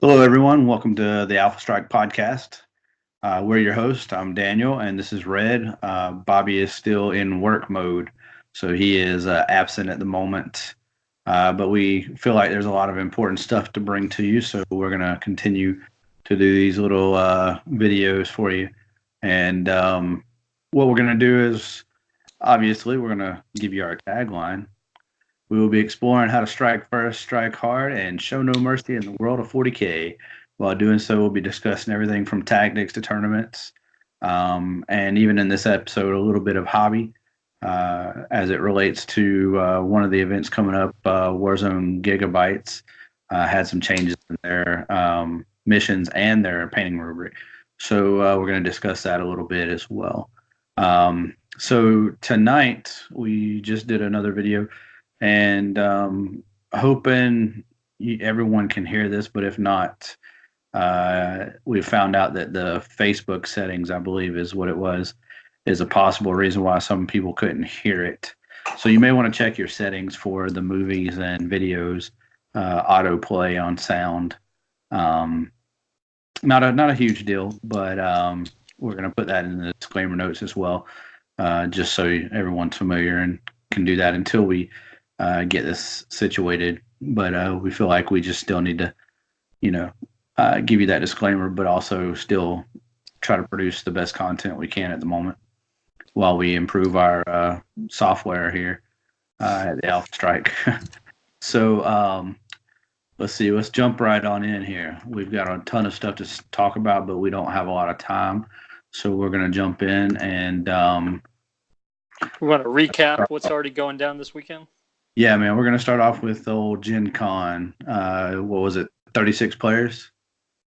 Hello, everyone. Welcome to the Alpha Strike podcast. We're your host. I'm Daniel, and this is Red. Bobby is still in work mode, so he is absent at the moment. But we feel like there's a lot of important stuff to bring to you, so we're going to continue to do these little videos for you. And what we're going to do is obviously we're going to give you our tagline. We will be exploring how to strike first, strike hard, and show no mercy in the world of 40K. While doing so, we'll be discussing everything from tactics to tournaments, and even in this episode, a little bit of hobby as it relates to one of the events coming up, Warzone Giga-bites. Had some changes in their missions and their painting rubric. So we're going to discuss that a little bit as well. So tonight, we just did another video and hoping everyone can hear this, but if not, we found out that the Facebook settings, I believe is what it was, is a possible reason why some people couldn't hear it. So you may want to check your settings for the movies and videos, autoplay on sound. Not a huge deal, but we're going to put that in the disclaimer notes as well, just so everyone's familiar and can do that until we get this situated. But we feel like we just still need to, give you that disclaimer, but also still try to produce the best content we can at the moment while we improve our software here at the Alpha Strike. So let's see. Let's jump right on in here. We've got a ton of stuff to talk about, but we don't have a lot of time. So we're going to jump in and we want to recap what's already going down this weekend. Yeah, man, we're going to start off with the old Gen Con. What was it, 36 players?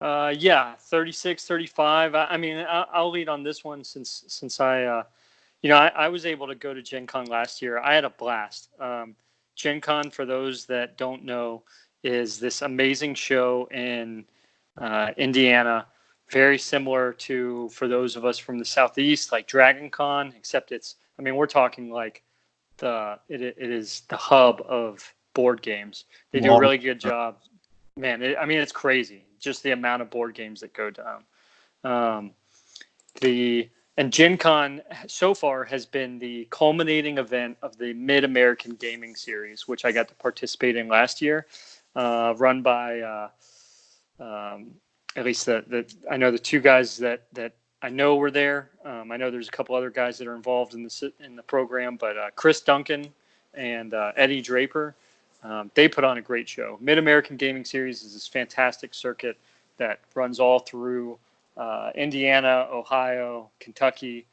Yeah, 36, 35. I mean, I'll lead on this one since I was able to go to Gen Con last year. I had a blast. Gen Con, for those that don't know, is this amazing show in Indiana, very similar to, for those of us from the Southeast, like Dragon Con, except we're talking like it is the hub of board games. They do a really good job. Man, it's crazy, just the amount of board games that go down. And Gen Con so far has been the culminating event of the Mid-American Gaming Series, which I got to participate in last year, run by at least I know the two guys that I know were there. I know there's a couple other guys that are involved in the program, but Chris Duncan and Eddie Draper, they put on a great show. Mid-American Gaming Series is this fantastic circuit that runs all through Indiana, Ohio, Kentucky.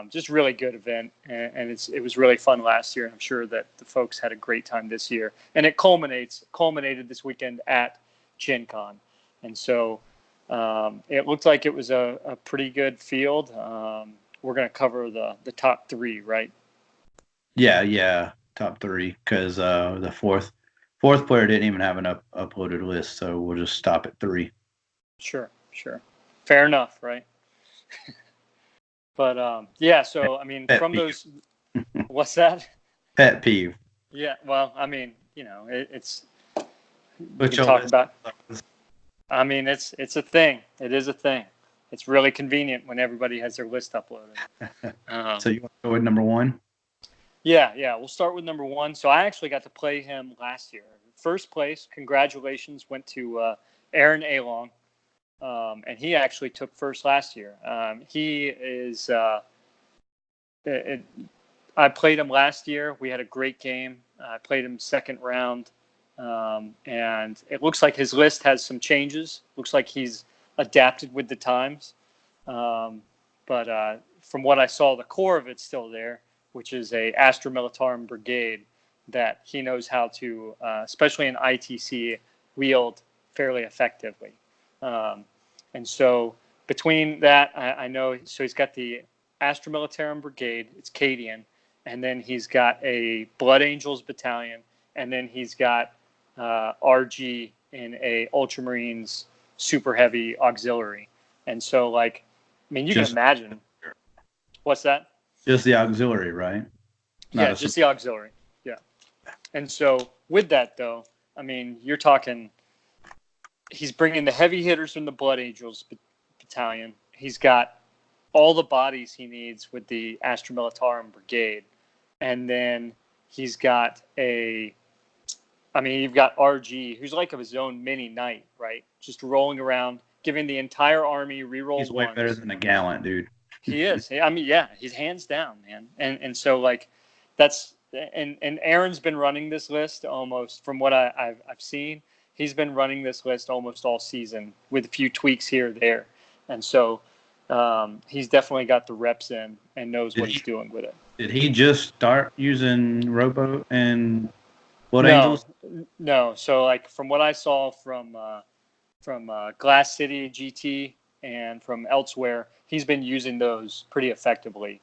Just really good event, and it was really fun last year. And I'm sure that the folks had a great time this year. And it culminated this weekend at Gen Con. And so it looked like it was a pretty good field. We're going to cover the top three, right? Yeah, top three, because the fourth player didn't even have an uploaded list, so we'll just stop at three. Sure. Fair enough, right? But yeah, so Pet from peeve. those, what's that? Pet peeve. Yeah, well, it's we Put can your talk list about. up. It's a thing. It is a thing. It's really convenient when everybody has their list uploaded. So you want to go with number one? Yeah. We'll start with number one. So I actually got to play him last year. First place, congratulations, went to Aaron Along. And he actually took first last year. He is. I played him last year. We had a great game. I played him second round, and it looks like his list has some changes. Looks like he's adapted with the times. But from what I saw, the core of it's still there, which is a Astra Militarum Brigade that he knows how to, especially in ITC, wield fairly effectively. And so between that, I know, so he's got the Astra Militarum Brigade, it's Cadian, and then he's got a Blood Angels Battalion, and then he's got RG in a Ultramarines Super Heavy Auxiliary. And so, you can imagine. What's that? Just the auxiliary, right? Yeah, just the auxiliary. Yeah. And so with that, though, you're talking he's bringing the heavy hitters from the Blood Angels battalion. He's got all the bodies he needs with the Astra Militarum Brigade. And then he's got you've got RG, who's like his own mini knight, right? Just rolling around, giving the entire army reroll He's way better than a gallant, dude. He is. I mean, yeah, he's hands down, man. And so like that's and Aaron's been running this list almost from what I've seen. He's been running this list almost all season with a few tweaks here or there. And so he's definitely got the reps in and knows what he's doing with it. Did he just start using Rowboat and Blood Angels? No. So like from what I saw from Glass City GT and from elsewhere, he's been using those pretty effectively.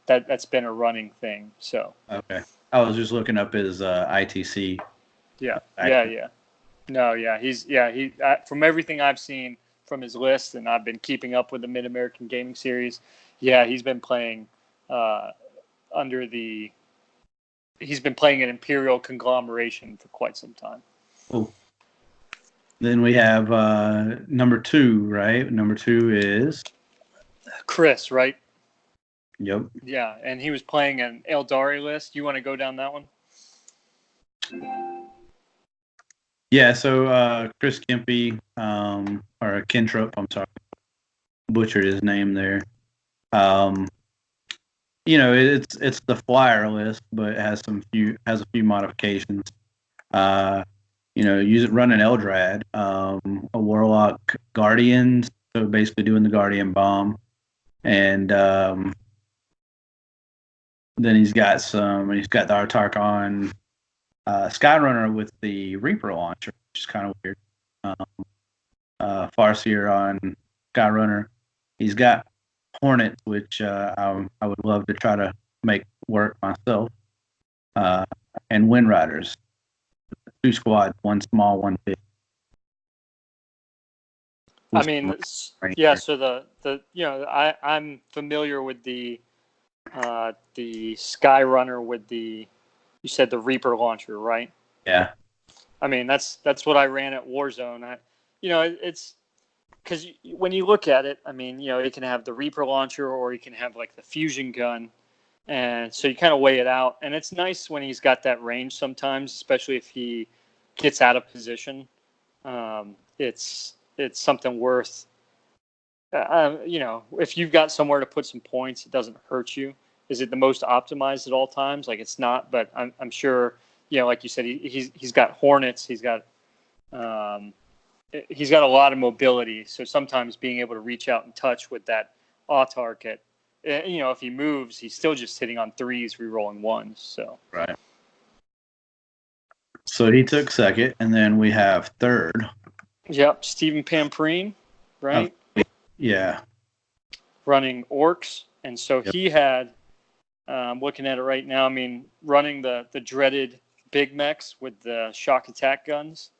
That's been a running thing. So okay, I was just looking up his ITC. Yeah. No, yeah, he from everything I've seen from his list, and I've been keeping up with the Mid American Gaming Series. Yeah, he's been playing he's been playing an Imperial conglomeration for quite some time. Oh. Then we have number 2, right? Number 2 is Chris, right? Yep. Yeah, and he was playing an Eldari list. You want to go down that one? Yeah, so Chris Kempe, or Kentrup, I'm sorry, butchered his name there. It's the flyer list, but it has a few modifications. Run an Eldrad, a Warlock Guardian, so basically doing the Guardian Bomb, and then he's got the Artarkon Skyrunner with the Reaper launcher, which is kind of weird. Farseer on Skyrunner. He's got Hornets, which I would love to try to make work myself, and Wind Riders. 2 squads, 1 small, 1 big. I mean, yeah. So I'm familiar with the Skyrunner with you said the Reaper launcher, right? Yeah. I mean, that's what I ran at Warzone. It's because when you look at it, I mean, it can have the Reaper launcher or you can have like the fusion gun, and so you kind of weigh it out. And it's nice when he's got that range sometimes, especially if he gets out of position. It's something worth. If you've got somewhere to put some points, it doesn't hurt you. Is it the most optimized at all times? Like it's not, but I'm sure. Like you said, he's got Hornets. He's got a lot of mobility. So sometimes being able to reach out and touch with that Autark at, if he moves, he's still just hitting on 3s, re-rolling 1s. So right. So he took second, and then we have third. Yep, Stephen Pamprine, right? Yeah. Running Orcs, and so he had. I'm looking at it right now. I mean, running the dreaded big mechs with the shock attack guns.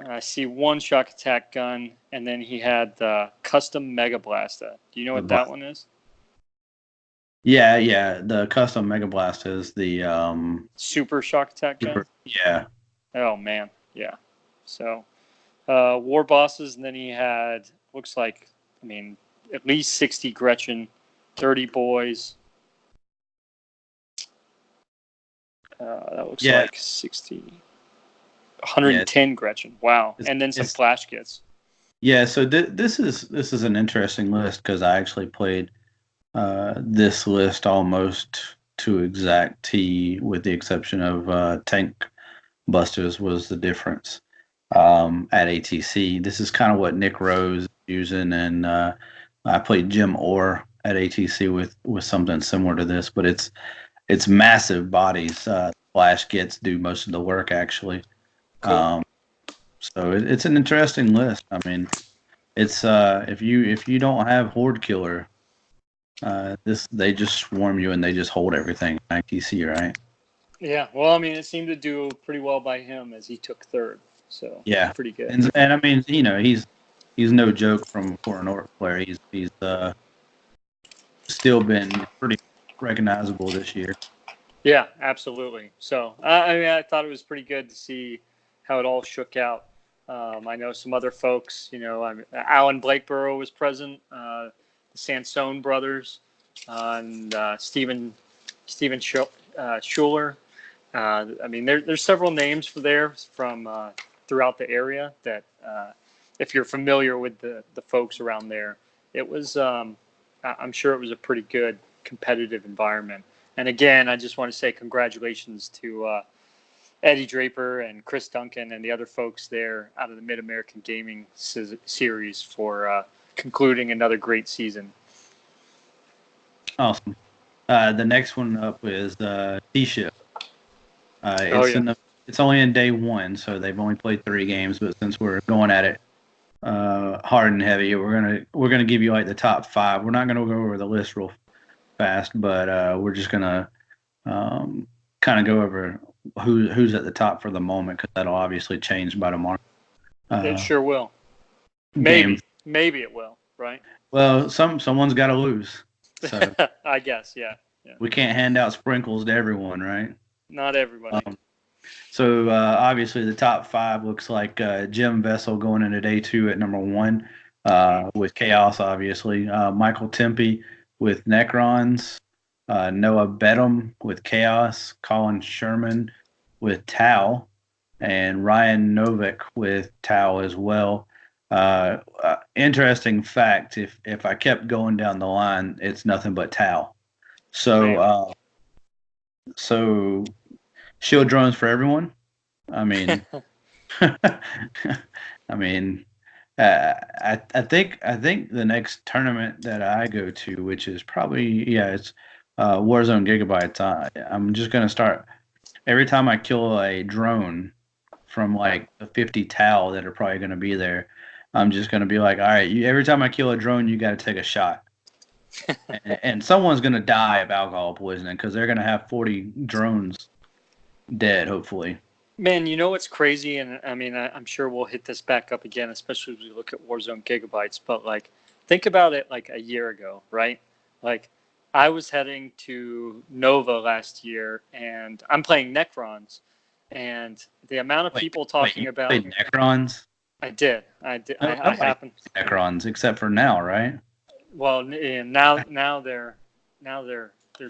I see 1 shock attack gun, and then he had the custom Mega Blaster. Do you know what that one is? Yeah. The custom Mega Blast is the super shock attack gun. Yeah. Oh man, yeah. So war bosses, and then he had looks like at least 60 Gretchen, 30 boys. That looks like 60. 110 Gretchen. Wow. And then some flash kits. Yeah, so this is an interesting list because I actually played this list almost to exact T, with the exception of Tank Busters was the difference at ATC. This is kind of what Nick Rose is using, and I played Jim Orr at ATC with something similar to this, but it's massive bodies. Flash kits do most of the work actually. Cool. So it's an interesting list. I mean, it's if you don't have Horde Killer, they just swarm you and they just hold everything. ITC, right? Yeah. Well, I mean, it seemed to do pretty well by him as he took third. So yeah, pretty good. And I mean, he's no joke for an Orc player. He's still been pretty recognizable this year. Yeah, absolutely. So I thought it was pretty good to see how it all shook out. I know some other folks. Alan Blakeborough was present, the Sansone brothers, and Stephen Schuler. There's several names from throughout the area that, if you're familiar with the folks around there, it was. I'm sure it was a pretty good competitive environment. And again, I just want to say congratulations to Eddie Draper and Chris Duncan and the other folks there out of the Mid-American Gaming Series for concluding another great season. Awesome. The next one up is T-Shift. It's only in day one, so they've only played 3 games. But since we're going at it hard and heavy, we're gonna give you like the top 5. We're not gonna go over the list real fast, but we're just gonna kind of go over who's at the top for the moment, because that'll obviously change by tomorrow. It sure will. Maybe it will. Right. Well, someone's got to lose. So I guess, yeah. We can't hand out sprinkles to everyone, right? Not everybody. So obviously the top 5 looks like Jim Vessel going into day 2 at number 1 with Chaos, obviously. Michael Tempe with Necrons. Noah Bedham with Chaos. Colin Sherman with Tau. And Ryan Novick with Tau as well. Interesting fact, if I kept going down the line, it's nothing but Tau. So shield drones for everyone. I mean, I think the next tournament that I go to, which is probably it's Warzone Giga-bites. I'm just gonna start every time I kill a drone from like the 50 Tau that are probably gonna be there. I'm just gonna be like, all right, every time I kill a drone, you got to take a shot. And someone's going to die of alcohol poisoning because they're going to have 40 drones dead, hopefully. Man, you know what's crazy? And I mean, I'm sure we'll hit this back up again, especially as we look at Warzone Giga-bites. But like, think about it like a year ago, right? Like, I was heading to Nova last year, and I'm playing Necrons. And the amount of people talking about Necrons. I did. I happened Necrons, except for now, right? Well, now there's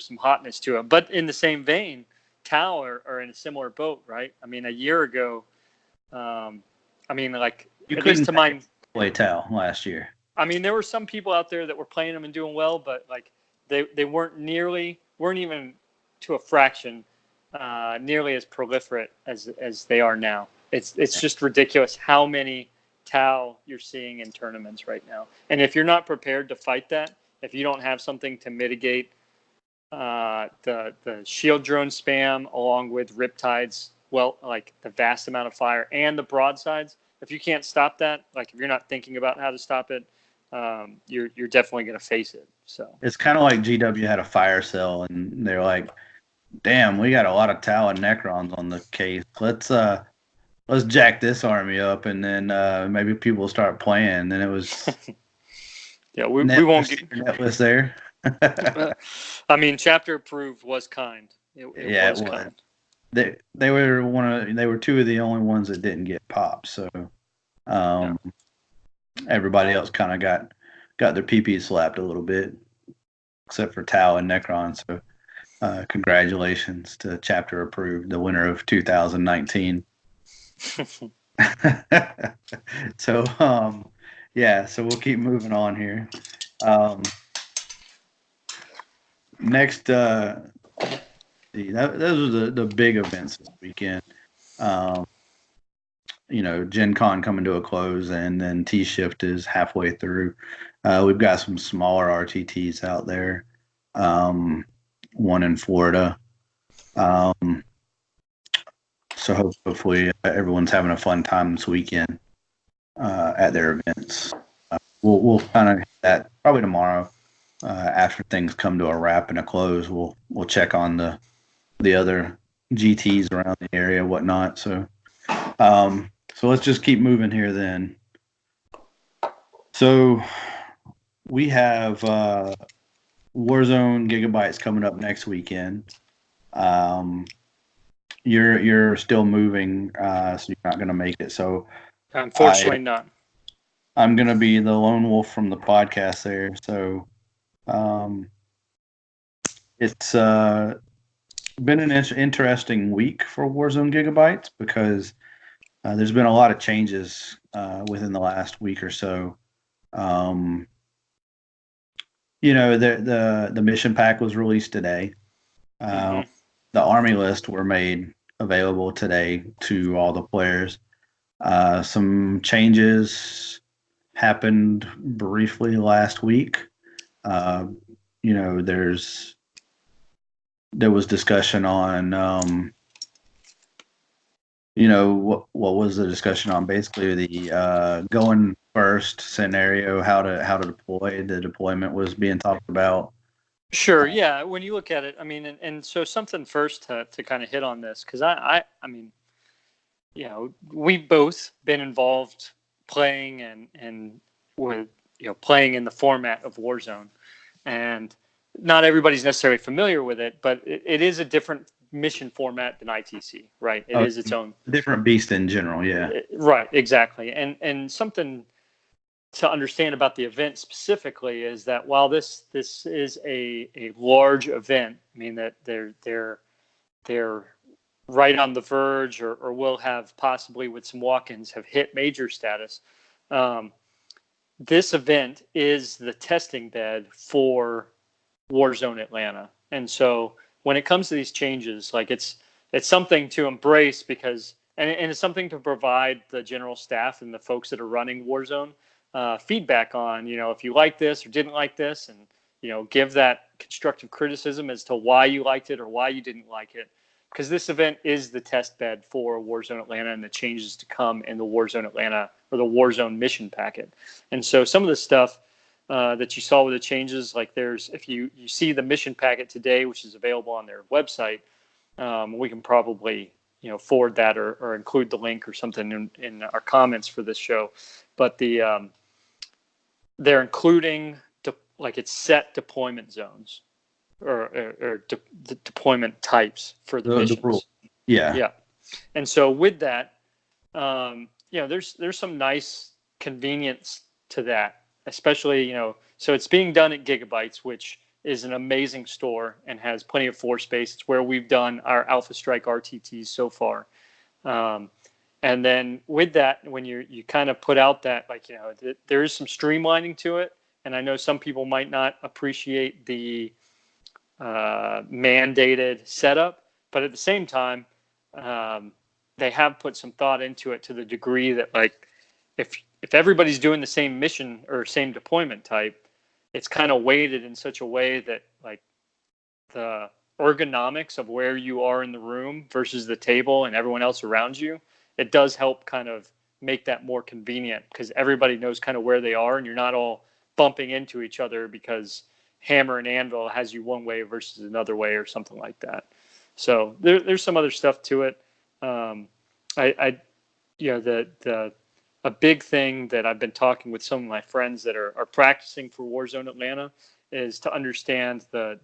some hotness to it, but in the same vein, Tau are in a similar boat, right? I mean, a year ago, like you at least to my play Tau last year. I mean, there were some people out there that were playing them and doing well, but like they weren't even to a fraction nearly as proliferate as they are now. It's just ridiculous how many Tau you're seeing in tournaments right now. And if you're not prepared to fight that, if you don't have something to mitigate the shield drone spam along with Riptide's, well, like the vast amount of fire and the broadsides, if you can't stop that, like if you're not thinking about how to stop it, you're definitely going to face it. So it's kind of like GW had a fire cell, and they're like, "Damn, we got a lot of Tau and Necrons on the case. Let's jack this army up, and then maybe people will start playing." And then it was yeah, we won't get Netless there. I mean, chapter approved was kind. It was kind. They were 2 of the only ones that didn't get popped. So everybody else kind of got their PP slapped a little bit, except for Tau and Necron. So congratulations to chapter approved, the winner of 2019. So so we'll keep moving on here. Next, those are the big events this weekend. Gen Con coming to a close, and then T-Shift is halfway through. We've got some smaller RTTs out there, one in Florida. So hopefully everyone's having a fun time this weekend at their events. We'll kind of hit that probably tomorrow after things come to a wrap and a close. We'll check on the other GTs around the area and whatnot. So let's just keep moving here then. So we have Warzone Giga-bites coming up next weekend. You're still moving, so you're not going to make it. So Unfortunately, not. I'm going to be the lone wolf from the podcast there. So um, it's been an interesting week for Warzone Gigabytes because there's been a lot of changes within the last week or so. Um, the mission pack was released today. Uh, Mm-hmm. the army list were made available today to all the players. Some changes happened briefly last week. Uh, there was discussion on what was the discussion on? Basically, the going first scenario, how to deploy. The deployment was being talked about. Sure. Yeah. When you look at it, I mean, and so something first to kind of hit on this, because I mean, we've both been involved playing and with, playing in the format of Warzone, and not everybody's necessarily familiar with it, but it is a different mission format than ITC, right? It Oh, is its own. different beast in general, yeah. Right. Exactly. And something to understand about the event specifically is that while this is a large event, I mean that they're right on the verge, or will have possibly with some walk-ins have hit major status. Um, this event is the testing bed for Warzone Atlanta, and so when it comes to these changes, like it's something to embrace because and it's something to provide the general staff and the folks that are running Warzone feedback on, if you like this or didn't like this, and give that constructive criticism as to why you liked it or why you didn't like it, because this event is the test bed for Warzone Atlanta and the changes to come in the Warzone Atlanta or the Warzone mission packet. And so some of the stuff that you saw with the changes, like if you see the mission packet today, which is available on their website, we can probably forward that or include the link or something in our comments for this show. But they're including like it's set deployment zones or the deployment types for the The rule, missions. yeah. Yeah. And so with that, there's some nice convenience to that, especially, so it's being done at Giga-bites, which is an amazing store and has plenty of floor space. It's where we've done our Alpha Strike RTTs so far. Um, and then with that, when you kind of put out that, like, there is some streamlining to it. And I know some people might not appreciate the mandated setup, but at the same time, um, they have put some thought into it to the degree that, like, if everybody's doing the same mission or same deployment type, it's kind of weighted in such a way that, like, the ergonomics of where you are in the room versus the table and everyone else around you, it does help kind of make that more convenient because everybody knows kind of where they are and you're not all bumping into each other because hammer and anvil has you one way versus another way or something like that. So there's some other stuff to it. I the a big thing that I've been talking with some of my friends that are practicing for Warzone Atlanta is to understand the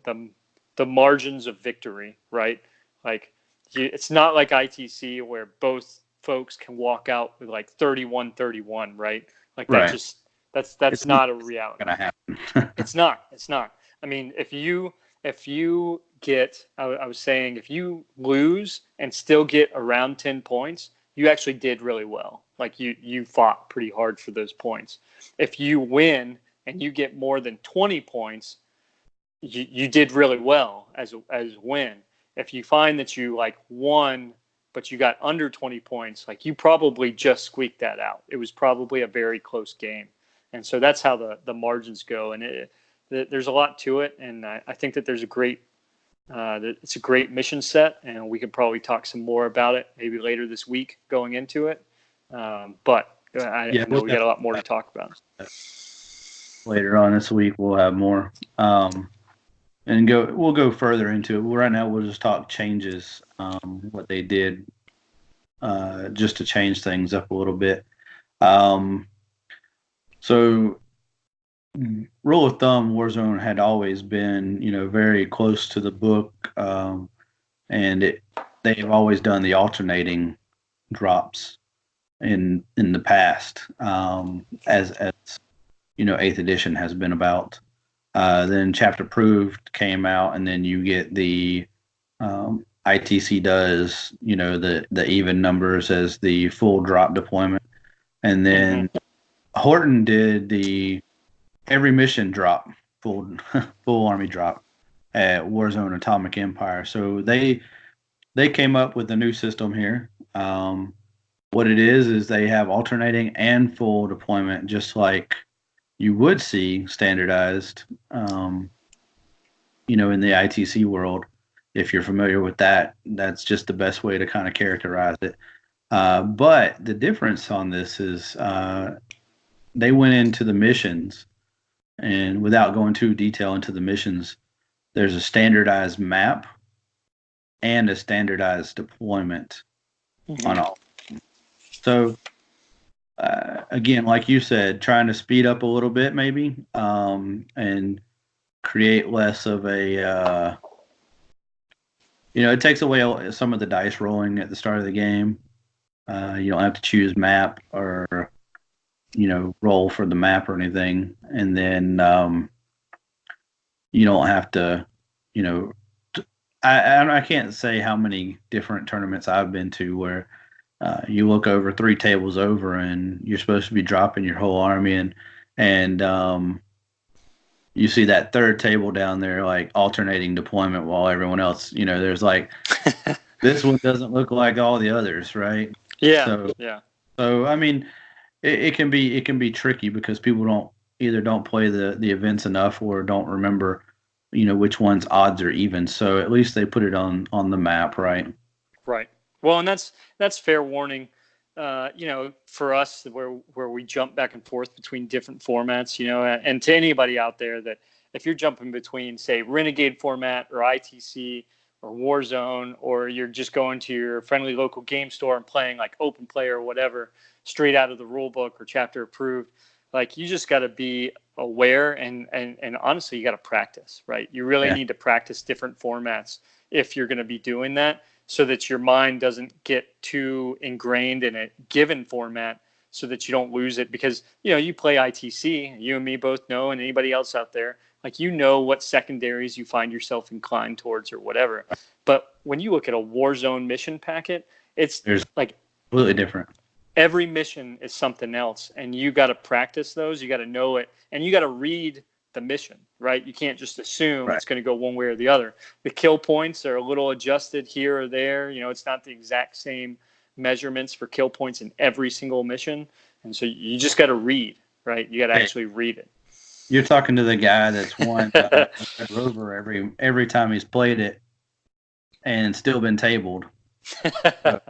margins of victory, right? Like, it's not like ITC where both folks can walk out with like 31-31, right? Like that Right. just that's It's not not a reality. going to happen. It's not. It's not. I mean, if you get, I was saying, if you lose and still get around 10 points, you actually did really well. Like you fought pretty hard for those points. If you win and you get more than 20 points, you did really well as win. If you find that you like won but you got under 20 points, like you probably just squeaked that out. It was probably a very close game. And so that's how the margins go. And there's a lot to it. And I think that there's it's a great mission set, and we could probably talk some more about it maybe later this week going into it. But I know we got a lot more to talk about. Later on this week we'll have more. And we'll go further into it. Right now we'll just talk changes, what they did, just to change things up a little bit. So rule of thumb, Warzone had always been, very close to the book, and they've always done the alternating drops in the past, as eighth edition has been about. Then Chapter Proved came out, and then you get the ITC does the even numbers as the full drop deployment, and then Horton did the every mission drop, full full army drop at Warzone Atomic Empire. So they came up with a new system here. What it is they have alternating and full deployment, just like you would see standardized, in the ITC world. If you're familiar with that, that's just the best way to kind of characterize it. But the difference on this is they went into the missions, and without going too detail into the missions, there's a standardized map and a standardized deployment on all. So again, like you said, trying to speed up a little bit maybe, and create less of a it takes away some of the dice rolling at the start of the game. You don't have to choose map or roll for the map or anything, and then you don't have to I can't say how many different tournaments I've been to where you look over 3 tables over and you're supposed to be dropping your whole army and you see that third table down there like alternating deployment while everyone else, there's like this one doesn't look like all the others, right? Yeah. So Yeah. so I mean it can be tricky because people don't play the events enough or don't remember which one's odds or even. So at least they put it on the map, right? Right. Well, and that's fair warning. For us, where we jump back and forth between different formats, and to anybody out there that if you're jumping between, say, Renegade format or ITC or Warzone, or you're just going to your friendly local game store and playing like open play or whatever, straight out of the rule book or chapter approved, like you just got to be aware and honestly, you got to practice, right? You really need to practice different formats if you're going to be doing that, so that your mind doesn't get too ingrained in a given format, so that you don't lose it. Because you play ITC, you and me both know, and anybody else out there, like what secondaries you find yourself inclined towards or whatever. But when you look at a Warzone mission packet, it's There's like completely different. Every mission is something else, and you got to practice those. You got to know it, and you got to read the mission, right? You can't just assume it's going to go one way or the other. The kill points are a little adjusted here or there. It's not the exact same measurements for kill points in every single mission, and so you just got to read, right? You got to actually read it. You're talking to the guy that's won Red Rover every time he's played it, and still been tabled. So,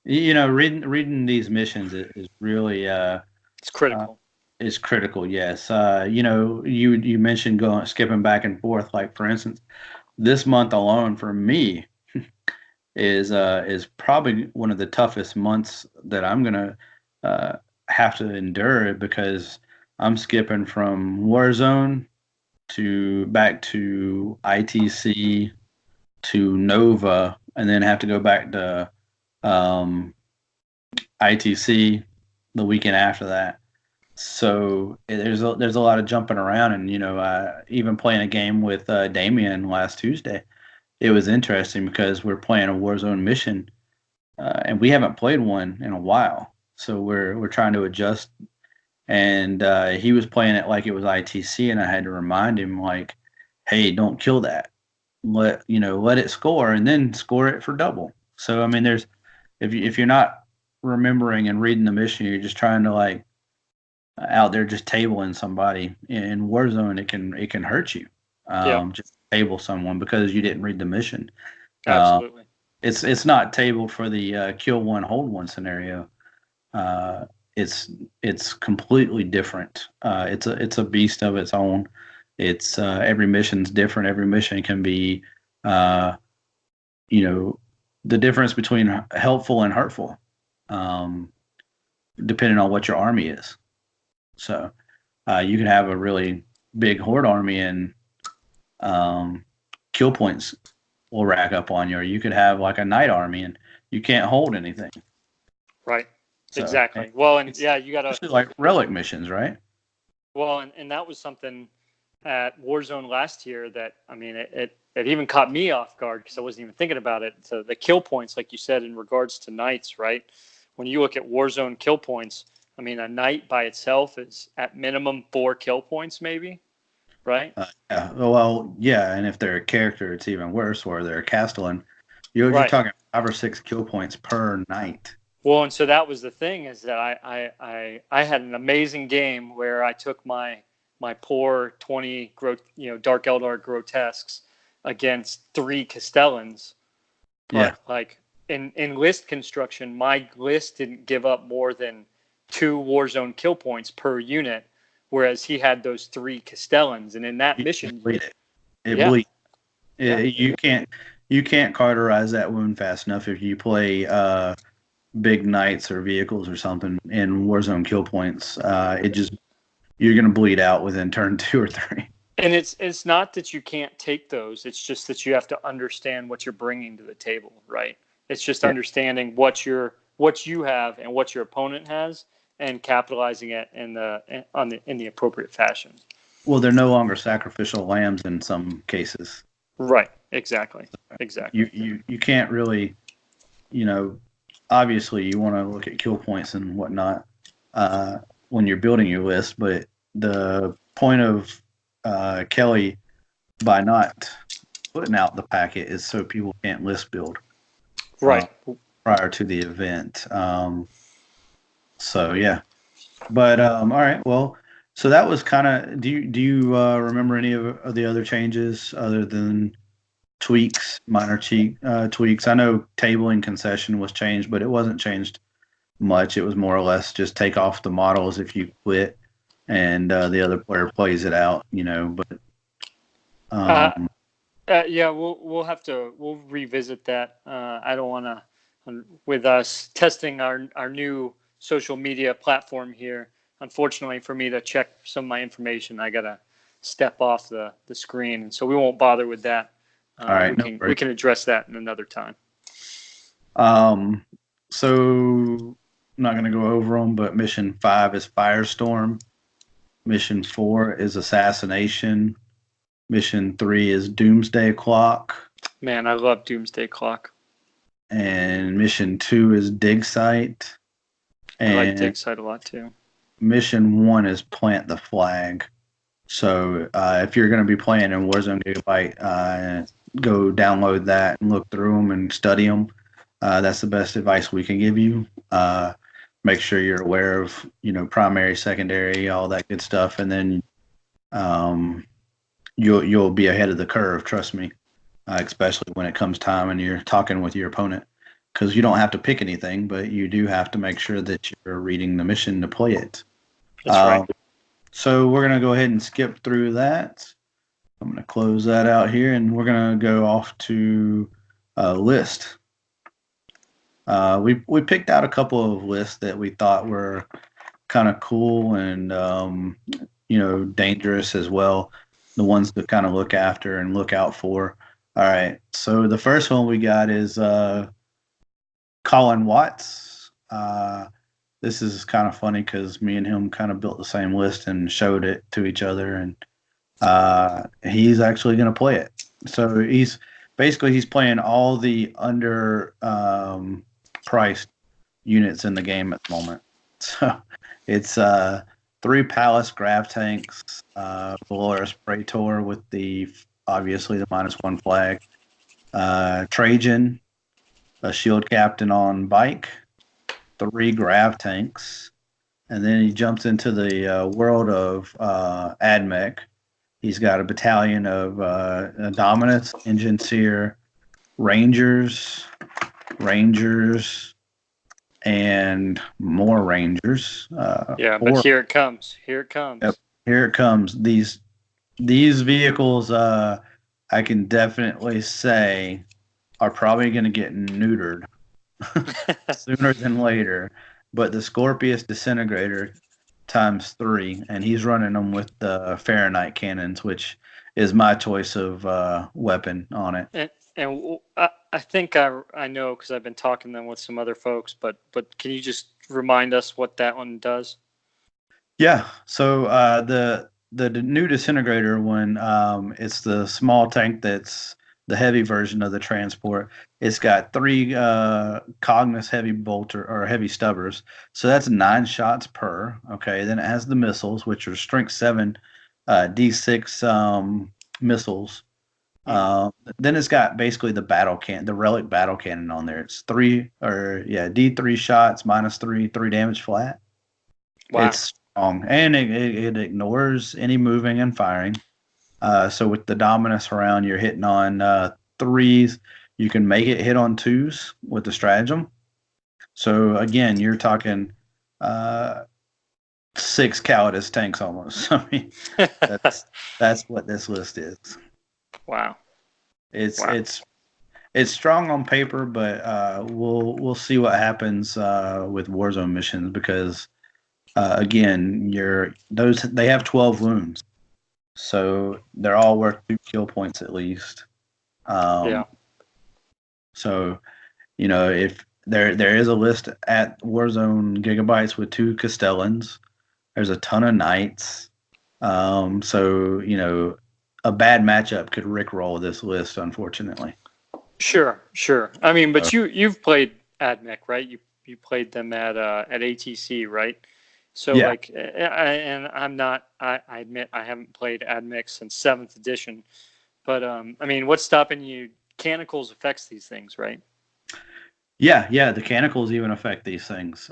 reading these missions is really it's critical. Is critical. Yes. You mentioned skipping back and forth. Like for instance, this month alone for me is probably one of the toughest months that I'm gonna have to endure, because I'm skipping from Warzone to back to ITC to Nova, and then have to go back to ITC the weekend after that. So there's a lot of jumping around, and even playing a game with Damien last Tuesday, it was interesting because we're playing a Warzone mission, and we haven't played one in a while, so we're trying to adjust. And he was playing it like it was ITC, and I had to remind him like, hey, don't kill that. Let it score, and then score it for double. So I mean, if you're not remembering and reading the mission, you're just trying to like out there just tabling somebody in Warzone, it can hurt you. Just table someone because you didn't read the mission. Absolutely. It's not tabled for the kill one hold one scenario. It's completely different. It's a beast of its own. It's every mission's different. Every mission can be, the difference between helpful and hurtful, depending on what your army is. So you can have a really big horde army and kill points will rack up on you, or you could have like a knight army and you can't hold anything. Right. So Exactly. Well, and it's yeah, you got to. especially like relic missions, right? Well, and that was something at Warzone last year that, I mean, it even caught me off guard because I wasn't even thinking about it. So the kill points, like you said, in regards to knights, right? When you look at Warzone kill points, I mean, a knight by itself is at minimum 4 kill points, maybe, right? Yeah. Well, yeah, and if they're a character, it's even worse. Where they're a Castellan, you're Right. talking 5 or 6 kill points per night. Well, and so that was the thing is that I had an amazing game where I took my poor 20 Dark Eldar grotesques against 3 Castellans, Yeah, but like in list construction, my list didn't give up more than 2 Warzone kill points per unit, whereas he had those 3 Castellans, and in that you mission, bleed it. It yeah, bleeds. yeah, You can't cauterize that wound fast enough if you play big knights or vehicles or something in Warzone kill points. It just you're gonna bleed out within turn 2 or 3. and it's not that you can't take those; it's just that you have to understand what you're bringing to the table, right? It's just Yeah. understanding what you have and what your opponent has, and capitalizing it in the appropriate fashion. Well, they're no longer sacrificial lambs in some cases. Right. Exactly. Exactly. You can't really, you know, obviously you want to look at kill points and whatnot when you're building your list, but the point of Kelly by not putting out the packet is so people can't list build uh, Right. prior to the event. So yeah, but all right, well, so that was kind of. Do you remember any of the other changes other than tweaks, minor tweaks? I know tabling concession was changed, but it wasn't changed much. It was more or less just take off the models if you quit, and the other player plays it out. But Uh, um, yeah, we'll revisit that. I don't want to, with us testing our new social media platform here. Unfortunately, for me to check some of my information, I gotta step off the screen, and so we won't bother with that. all right, We no can worries. address that in another time. Um, so I'm not going to go over them, but mission 5 is Firestorm. Mission 4 is Assassination. Mission 3 is Doomsday Clock. Man, I love Doomsday Clock. And mission 2 is Dig Site. I like And Dig Site a lot too. mission 1 is Plant the Flag. So if you're going to be playing in Warzone Gigabyte, go download that and look through them and study them. That's the best advice we can give you. Make sure you're aware of primary, secondary, all that good stuff, and then um, you'll be ahead of the curve. Trust me, especially when it comes time and you're talking with your opponent, because you don't have to pick anything, but you do have to make sure that you're reading the mission to play it. That's right. So we're gonna go ahead and skip through that. I'm gonna close that out here, and we're gonna go off to list. We picked out a couple of lists that we thought were kind of cool and dangerous as well. The ones to kind of look after and look out for. All right, so the first one we got is Colin Watts. This is kind of funny because me and him kind of built the same list and showed it to each other, and he's actually going to play it. So he's playing all the under priced units in the game at the moment. So it's 3 Palace Grav tanks, Polaris Praetor with obviously the -1 flag, Trajan, a shield captain on bike, 3 Grav tanks, and then he jumps into the world of AdMech. He's got a battalion of Dominus, Enginseer, Rangers, and more Rangers. Yeah, but Four. here it comes. Here it comes. Yep, here it comes. These vehicles, I can definitely say, are probably going to get neutered sooner than later. But the Scorpius Disintegrator ×3, and he's running them with the Fahrenheit cannons, which is my choice of weapon on it. And I think I know because I've been talking then with some other folks, but can you just remind us what that one does? Yeah. So the new disintegrator one, it's the small tank that's the heavy version of the transport. It's got three Cognis heavy bolter or heavy stubbers. So that's 9 shots per. Okay. Then it has the missiles, which are strength 7 D6 missiles. Then it's got basically the relic battle cannon on there. It's D3 shots -3, 3 damage flat. Wow. It's strong and it ignores any moving and firing. So with the Dominus around, you're hitting on threes. You can make it hit on twos with the stratagem. So again, you're talking 6 Calidus tanks almost. I mean, that's that's what this list is. Wow. It's Wow. it's strong on paper, but we'll see what happens with Warzone missions because again, they have 12 wounds, so they're all worth 2 kill points at least. Yeah. So if there is a list at Warzone Gigabytes with 2 Castellans, there's a ton of knights. So a bad matchup could rickroll this list, unfortunately. Sure. I mean, but you've played AdMech, right? You played them at ATC, right? So Yeah. like, I admit I haven't played AdMech since 7th edition, but I mean, what's stopping you? Canicles affects these things, right? Yeah, the canicles even affect these things.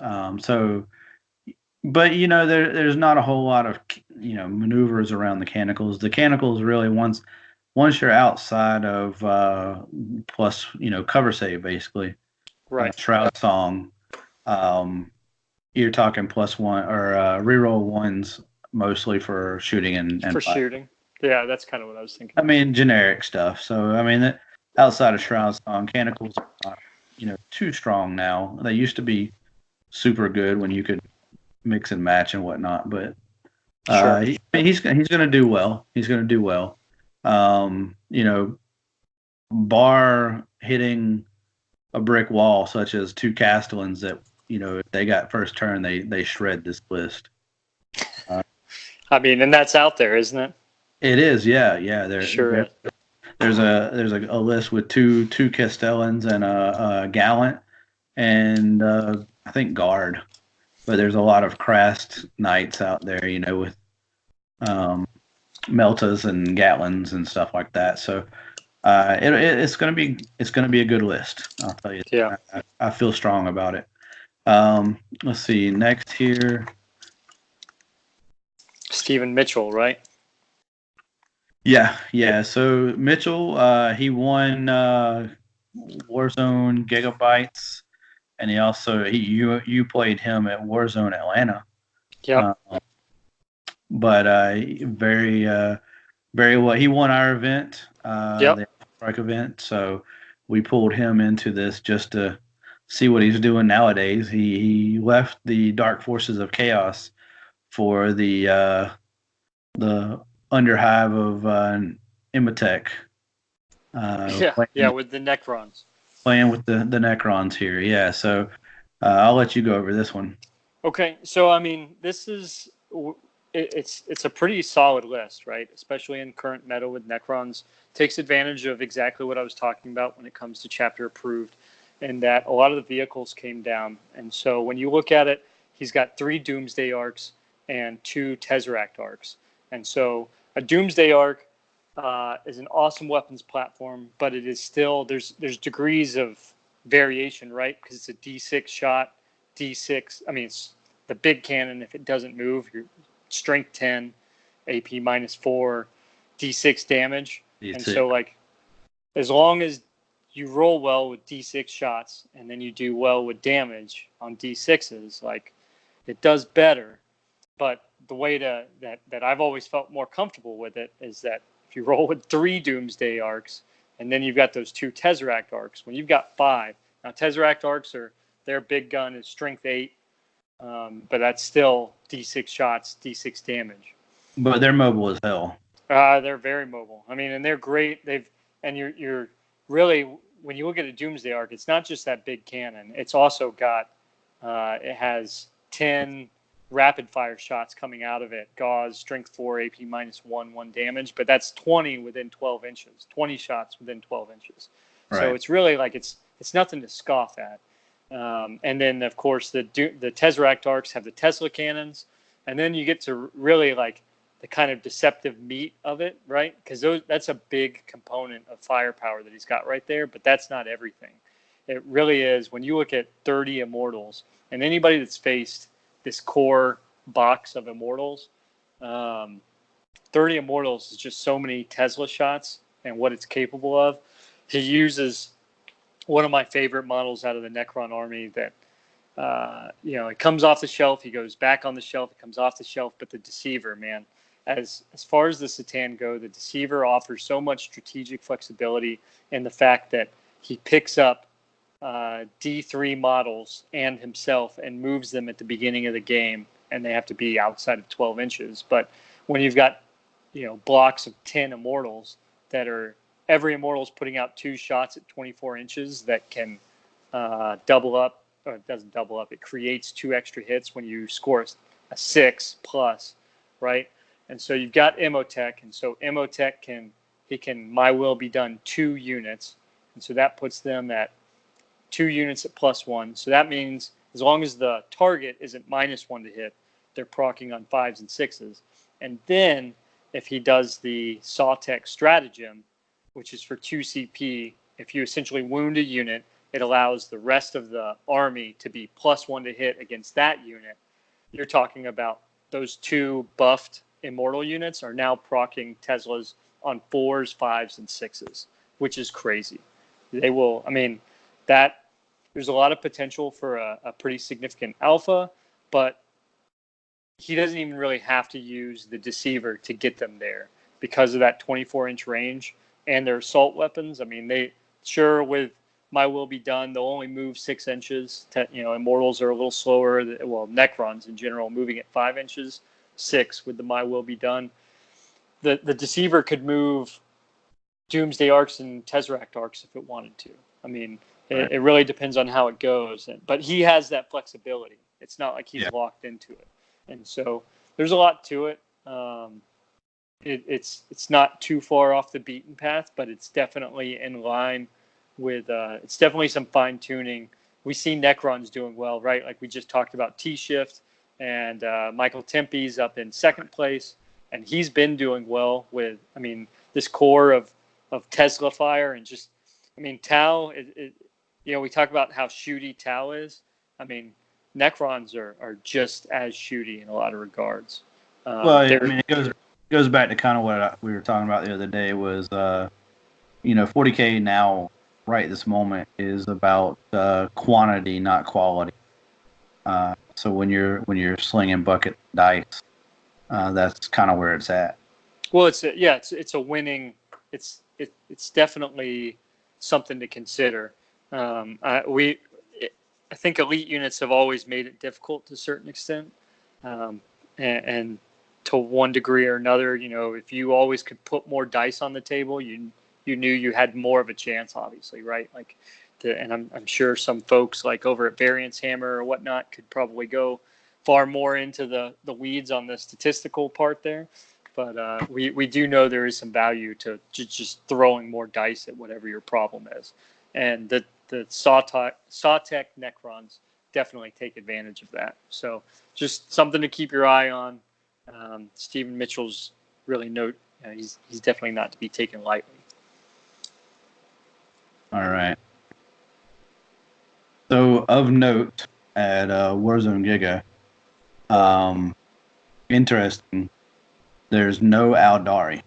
But there's not a whole lot of maneuvers around the canicles. The canicles really once you're outside of plus cover save basically Right. Shroud Song, you're talking +1 or reroll ones mostly for shooting and For fight. shooting. Yeah, that's kind of what I was thinking. I mean generic stuff. So I mean outside of Shroud Song, canicles are not too strong now. They used to be super good when you could mix and match and whatnot, but Sure. he's going to do well. He's going to do well. Bar hitting a brick wall, such as 2 Castellans that if they got first turn, they shred this list. I mean, and that's out there, isn't it? It is, yeah. Sure. There's a list with two Castellans and a Gallant and I think Guard, but there's a lot of Crast Knights out there, with Meltas and Gatlins and stuff like that. So it's gonna be a good list. I'll tell you. Yeah. I feel strong about it. Let's see. Next here. Stephen Mitchell, right? Yeah. So Mitchell, he won Warzone Gigabytes, and you played him at Warzone Atlanta. Yeah. But very well. He won our event, the Strike event. So we pulled him into this just to see what he's doing nowadays. He left the Dark Forces of Chaos for the Underhive of Imatech. With the Necrons. Playing with the Necrons here. Yeah, so I'll let you go over this one. Okay, so I mean, this is it's a pretty solid list, right? Especially in current meta with Necrons, takes advantage of exactly what I was talking about when it comes to chapter approved, and that a lot of the vehicles came down. And so when you look at it, he's got 3 Doomsday arcs and 2 Tesseract arcs. And so a Doomsday arc is an awesome weapons platform, but it is still there's degrees of variation, right? Because it's a D6 shot, D6. I mean, it's the big cannon. If it doesn't move, you're strength 10, AP -4, D6 damage. D6. And so, like, as long as you roll well with D6 shots and then you do well with damage on D6s, like, it does better. But the way that I've always felt more comfortable with it is that if you roll with 3 Doomsday arcs and then you've got those 2 Tesseract arcs, when you've got 5, now Tesseract arcs their big gun is strength 8, but that's still D6 shots, D6 damage. But they're mobile as hell. They're very mobile. I mean, and they're great. And you're really, when you look at a Doomsday Arc, it's not just that big cannon. It's also got, it has 10 rapid fire shots coming out of it. Gauze, strength 4, AP -1, 1 damage, but that's 20 within 12 inches. 20 shots within 12 inches. Right. So it's really like it's nothing to scoff at. And then of course the Tesseract arcs have the Tesla cannons, and then you get to really like the kind of deceptive meat of it, right? Because that's a big component of firepower that he's got right there, but that's not everything. It really is when you look at 30 Immortals, and anybody that's faced this core box of Immortals, 30 Immortals is just so many Tesla shots and what it's capable of. He uses one of my favorite models out of the Necron army that, it comes off the shelf, he goes back on the shelf, it comes off the shelf, but the Deceiver, man, as far as the Satan go, the Deceiver offers so much strategic flexibility in the fact that he picks up D3 models and himself and moves them at the beginning of the game, and they have to be outside of 12 inches. But when you've got, blocks of 10 Immortals that are, every Immortal is putting out 2 shots at 24 inches that can double up, or it doesn't double up, it creates 2 extra hits when you score a 6 plus, right? And so you've got Emotech, and so Emotech can My Will Be Done 2 units, and so that puts them at 2 units at +1. So that means as long as the target isn't -1 to hit, they're proccing on 5s and 6s. And then if he does the Sawtech stratagem, which is for 2 CP, if you essentially wound a unit, it allows the rest of the army to be +1 to hit against that unit. You're talking about those 2 buffed Immortal units are now proccing Teslas on 4s, 5s, and 6s, which is crazy. They will, that there's a lot of potential for a pretty significant alpha, but he doesn't even really have to use the Deceiver to get them there because of that 24-inch range and their assault weapons. They sure with My Will Be Done, they'll only move 6 inches. Immortals are a little slower. Well, Necrons in general moving at 5 inches, 6 with the My Will Be Done. The Deceiver could move Doomsday Arcs and Tesseract Arcs if it wanted to. It really depends on how it goes. But he has that flexibility. It's not like he's locked into it. And so there's a lot to it. It's not too far off the beaten path, but it's definitely in line with it's definitely some fine tuning. We see Necrons doing well, right? Like we just talked about T-Shift, and Michael Tempe's up in 2nd place, and he's been doing well with this core of Tesla fire and just Tau. We talk about how shooty Tau is. Necrons are just as shooty in a lot of regards. It goes back to kind of what we were talking about the other day was, 40K now, right this moment, is about quantity, not quality. So when you're slinging bucket dice, that's kind of where it's at. Well, it's a winning. It's definitely something to consider. I think elite units have always made it difficult to a certain extent, and to one degree or another, if you always could put more dice on the table, you knew you had more of a chance, obviously, right? And I'm sure some folks like over at Variance Hammer or whatnot could probably go far more into the weeds on the statistical part there. But we do know there is some value to just throwing more dice at whatever your problem is, and the Sawtech Necrons definitely take advantage of that. So just something to keep your eye on. Stephen Mitchell's really he's definitely not to be taken lightly. All right. So of note at Warzone Giga, interesting. There's no Aldari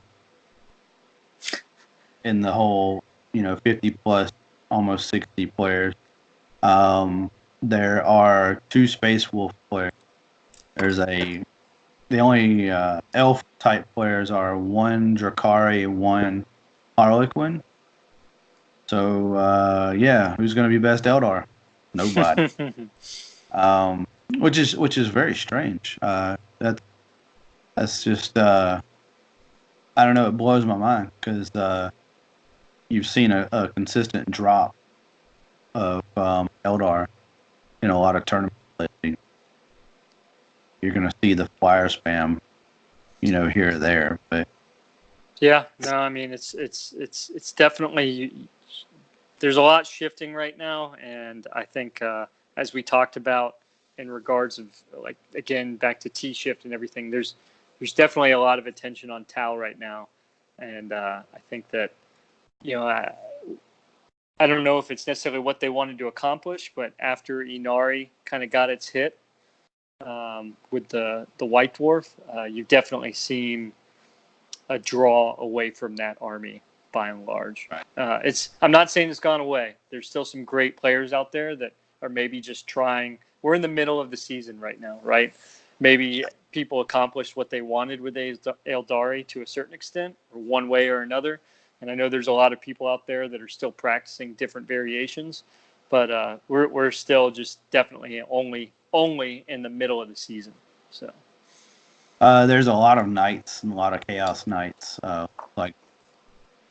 in the whole, 50 plus, almost 60 players. There are 2 Space Wolf players. The only elf type players are 1 Drakari, 1 Harlequin. So who's going to be best Eldar? Nobody. Which is very strange. That's just I don't know. It blows my mind because you've seen a consistent drop of Eldar in a lot of tournaments lately. You're going to see the flyer spam, here or there. But Yeah, no, I mean it's definitely there's a lot shifting right now, and I think as we talked about in regards of like again back to T shift and everything, there's definitely a lot of attention on Tau right now, and I think that I don't know if it's necessarily what they wanted to accomplish, but after Inari kind of got its hit with the White Dwarf, you've definitely seen a draw away from that army by and large. right. I'm not saying it's gone away. There's still some great players out there that are maybe just trying. We're in the middle of the season right now, right? Maybe people accomplished what they wanted with Eldari to a certain extent, or one way or another. And I know there's a lot of people out there that are still practicing different variations, but we're still just definitely only in the middle of the season. So. There's a lot of knights and a lot of chaos knights. Like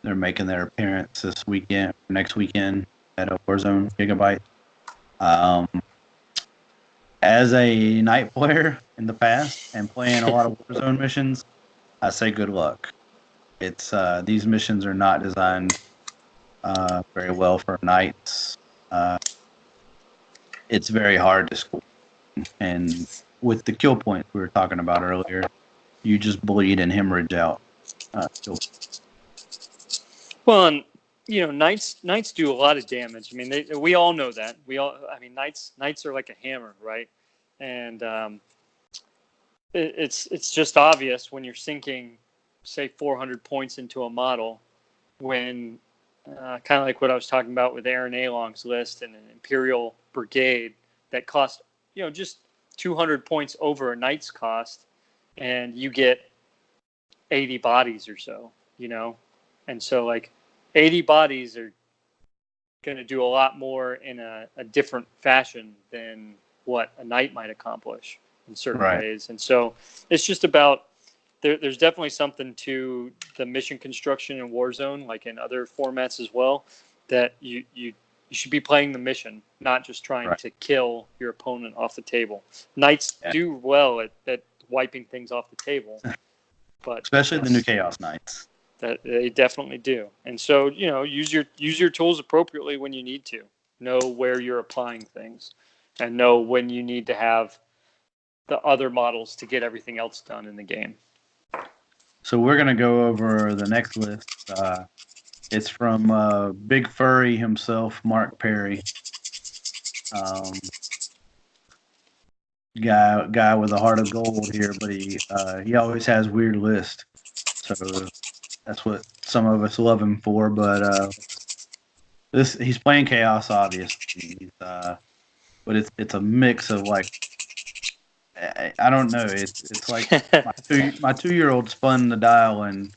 they're making their appearance this weekend, next weekend at a Warzone giga-bites. As a night player in the past and playing a lot of Warzone missions, I say good luck. It's these missions are not designed very well for knights. It's very hard to score, and with the kill points we were talking about earlier, you just bleed and hemorrhage out. Well, and knights do a lot of damage. I mean, we all know that. I mean, knights are like a hammer, right? And it's just obvious when you're sinking, say, 400 points into a model, when kind of like what I was talking about with Aaron Along's list and an Imperial Brigade that cost just 200 points over a knight's cost, and you get 80 bodies or so, and so like 80 bodies are going to do a lot more in a different fashion than what a knight might accomplish in certain ways. And so it's just about there's definitely something to the mission construction in Warzone, like in other formats as well, that you should be playing the mission, not just trying to kill your opponent off the table. Knights do well at wiping things off the table, but especially the new Chaos Knights. That they definitely do. And so, use your tools appropriately when you need to. Know where you're applying things, and know when you need to have the other models to get everything else done in the game. So we're gonna go over the next list. It's from Big Furry himself, Mark Perry. Guy with a heart of gold here, but he always has weird lists. So that's what some of us love him for. But he's playing Chaos, obviously. But it's a mix of like I don't know. It's like my 2-year-old spun the dial and